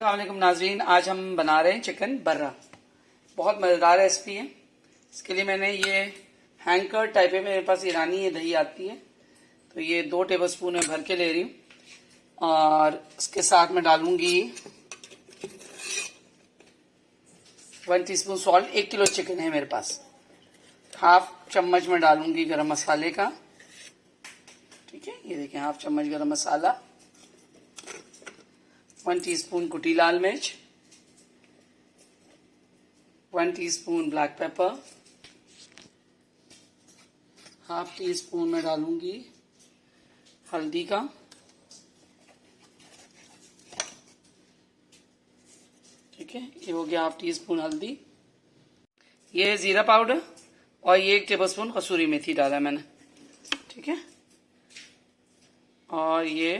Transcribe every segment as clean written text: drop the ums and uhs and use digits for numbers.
अस्सलामुअलैकुम नाज़रीन, आज हम बना रहे हैं चिकन बर्रा। बहुत मज़ेदार रेसिपी है। इसके लिए मैंने ये हैंकर टाइप है, मेरे पास ईरानी ये दही आती है, तो ये 2 टेबलस्पून में भर के ले रही हूँ। और इसके साथ मैं डालूंगी 1 टीस्पून सॉल्ट। 1 किलो चिकन है मेरे पास। हाफ चम्मच में डालूंगी गरम मसाले का। ठीक है, ये देखें, हाफ चम्मच गरम मसाला। 1 टीस्पून कुटी लाल मिर्च, 1 teaspoon black pepper, half tea spoon में डालूंगी हल्दी का, ठीक है, ये हो गया हाफ टी स्पून हल्दी। ये है जीरा पाउडर और ये 1 टेबलस्पून कसूरी मेथी डाला मैंने, ठीक है। और ये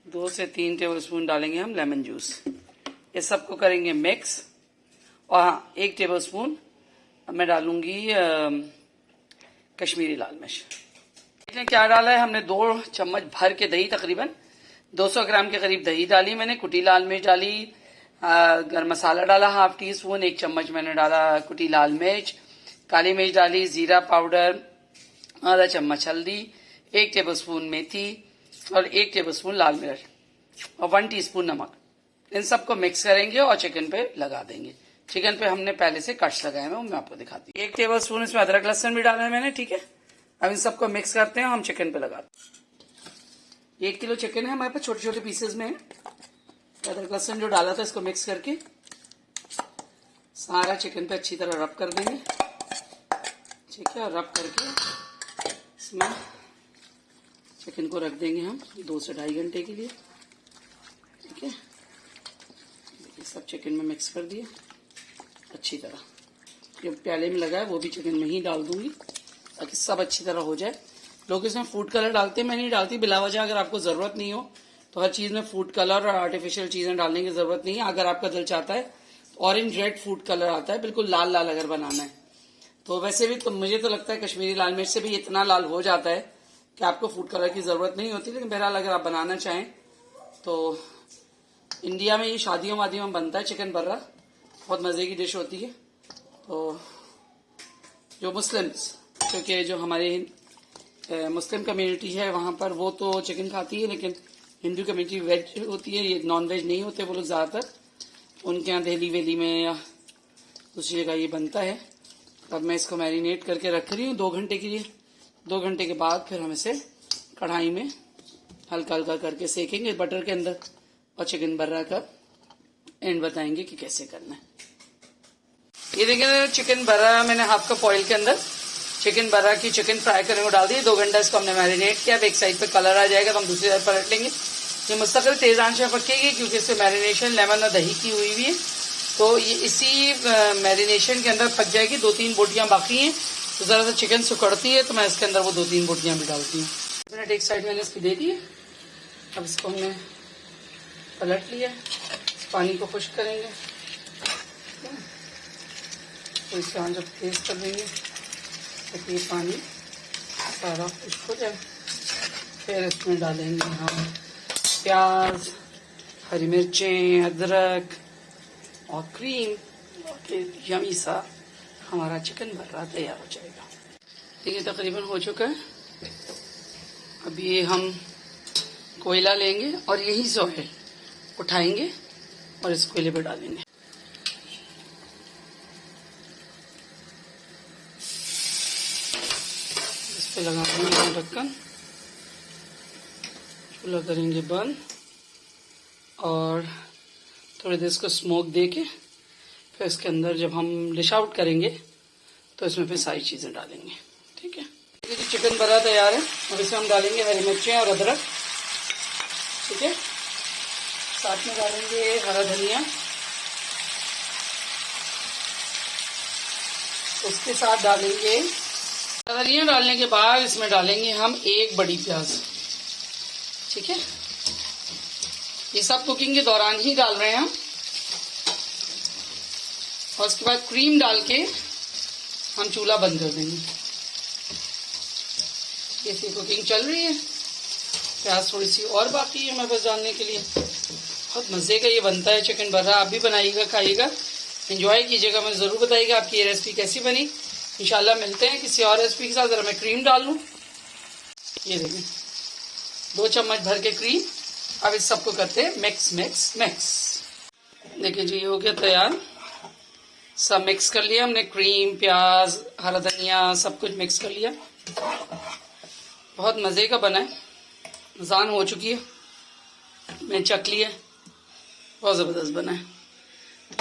2 से 3 टेबलस्पून डालेंगे हम लेमन जूस। ये सबको करेंगे मिक्स। और हाँ, 1 टेबलस्पून मैं डालूंगी कश्मीरी लाल मिर्च। देखिए क्या डाला है हमने। 2 चम्मच भर के दही, तकरीबन 200 ग्राम के करीब दही डाली मैंने। कुटी लाल मिर्च डाली, गरम मसाला डाला हाफ टी स्पून, 1 चम्मच मैंने डाला कुटी लाल मिर्च, काली मिर्च डाली, जीरा पाउडर आधा चम्मच, हल्दी 1 टेबलस्पून मेथी और 1 टेबलस्पून लाल मिर्च और 1 टीस्पून नमक। इन सबको मिक्स करेंगे और चिकन पे लगा देंगे। चिकन पे हमने पहले से कट्स लगाए हैं, वो मैं आपको दिखाती हूँ। 1 टेबलस्पून इसमें अदरक लहसुन भी डाला है मैंने, ठीक है। अब इन सबको मिक्स करते हैं, हम चिकन पे लगाते हैं। 1 किलो चिकन है हमारे पास, छोटे छोटे पीसेज में है। अदरक लहसुन जो डाला था इसको मिक्स करके सारा चिकन पे अच्छी तरह रब कर देंगे, ठीक है। और रब करके इसमें चिकन को रख देंगे हम 2 से 2.5 घंटे के लिए, ठीक है। देखिए सब चिकन में मिक्स कर दिया अच्छी तरह। जो प्याले में लगा है वो भी चिकन में ही डाल दूंगी ताकि सब अच्छी तरह हो जाए। लोग इसमें फूड कलर डालते हैं, मैं नहीं डालती बिला वजह। अगर आपको ज़रूरत नहीं हो तो हर चीज़ में फूड कलर और आर्टिफिशियल चीज़ें डालने की ज़रूरत नहीं है। अगर आपका दिल चाहता है तो ऑरेंज रेड फूड कलर आता है, बिल्कुल लाल लाल अगर बनाना है तो। वैसे भी तो मुझे तो लगता है कश्मीरी लाल मिर्च से भी इतना लाल हो जाता है कि आपको फूड कलर की ज़रूरत नहीं होती। लेकिन बहरहाल अगर आप बनाना चाहें तो इंडिया में ये शादियों वादियों में बनता है चिकन बर्रा, बहुत मज़े की डिश होती है। तो जो मुस्लिम्स, क्योंकि जो हमारे मुस्लिम कम्युनिटी है वहाँ पर वो तो चिकन खाती है, लेकिन हिंदू कम्युनिटी वेज होती है, ये नॉन वेज नहीं होते वो लोग ज़्यादातर। उनके यहाँ दिल्ली वैली में या दूसरी जगह ये बनता है। अब मैं इसको मैरिनेट करके रख रही हूँ 2 घंटे के लिए। 2 घंटे के बाद फिर हम इसे कढ़ाई में हल्का हल्का करके सेकेंगे बटर के अंदर, और चिकन बर्रा का एंड बताएंगे कि कैसे करना है। ये देखिए चिकन बर्रा मैंने हाफ कप ऑयल के अंदर चिकन बर्रा की चिकन फ्राई करने को डाल दी। 2 घंटा इसको हमने मैरिनेट किया। अब एक साइड पे कलर आ जाएगा तो हम दूसरी साइड पलट लेंगे। ये मुस्तकिल तेज आंच में पकेगी क्योंकि इससे मैरिनेशन लेमन और दही की हुई है, तो ये इसी मैरिनेशन के अंदर पक जाएगी। 2-3 बोटियां बाकी हैं, तो ज़रा सा चिकन सुकड़ती है तो मैं इसके अंदर वो 2-3 बोटियां भी डालती हूँ। मिनट एक साइड मैंने इसकी दे दी है। अब इसको हमने पलट लिया, इस पानी को खुश्क करेंगे, तो इससे हम जब तेज कर देंगे तो ये पानी सारा खुश्क हो जाए। फिर इसमें डालेंगे हम प्याज, हरी मिर्चें, अदरक और क्रीम, और फिर यमी सा हमारा चिकन बर्रा तैयार हो जाएगा। देखिए तकरीबन हो चुका है। अब ये हम कोयला लेंगे और यहीं से ऑयल उठाएंगे और इस कोयले पर डालेंगे। इस पे लगा देंगे ढक्कन, चूल्हा करेंगे बंद और थोड़ी देर इसको स्मोक दे के फिर इसके अंदर जब हम डिश आउट करेंगे तो इसमें फिर सारी चीज़ें डालेंगे, ठीक है। ये जो चिकन बर्रा तैयार है, अब इसमें हम डालेंगे हरी मिर्चें और अदरक, ठीक है। साथ में डालेंगे हरा धनिया, उसके साथ डालेंगे धनिया। डालने के बाद इसमें डालेंगे हम 1 बड़ी प्याज, ठीक है। ये सब कुकिंग के दौरान ही डाल रहे हैं हम। और उसके बाद क्रीम डाल के हम चूल्हा बंद कर देंगे। ये कुकिंग चल रही है। प्याज थोड़ी सी और बाकी है मेरे पास डालने के लिए। बहुत मज़े का ये बनता है चिकन बर्रा। आप भी बनाइएगा, खाइएगा, एंजॉय कीजिएगा। मुझे ज़रूर बताइएगा आपकी ये रेसिपी कैसी बनी। इंशाल्लाह मिलते हैं किसी और रेसिपी के साथ। ज़रा मैं क्रीम डाल लूँ। ये देखिए 2 चम्मच भर के क्रीम। अब इस सबको करते हैं मिक्स मिक्स मिक्स। देखिए जी, ये हो गया तैयार। सब मिक्स कर लिया हमने, क्रीम, प्याज, हरा धनिया, सब कुछ मिक्स कर लिया। बहुत मज़े का बना है, अज़ान हो चुकी है, मैं चख लिया, बहुत ज़बरदस्त बना है।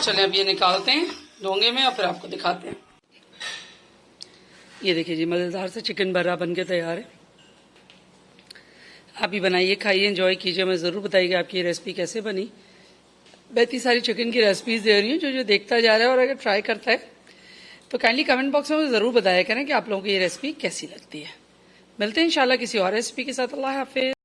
चलें अब ये निकालते हैं डोंगे में और फिर आपको दिखाते हैं। ये देखिए जी, मज़ेदार से चिकन बर्रा बन के तैयार है। आप भी बनाइए, खाइए, एंजॉय कीजिए। मैं ज़रूर बताइएगा आपकी ये रेसिपी कैसे बनी। मैं इतनी सारी चिकन की रेसिपीज़ दे रही हूँ, जो देखता जा रहा है और अगर ट्राई करता है तो काइंडली कमेंट बॉक्स में मुझे ज़रूर बताया करें कि आप लोगों को ये रेसिपी कैसी लगती है। मिलते हैं इंशाल्लाह किसी और रेसिपी के साथ। अल्लाह हाफिज़।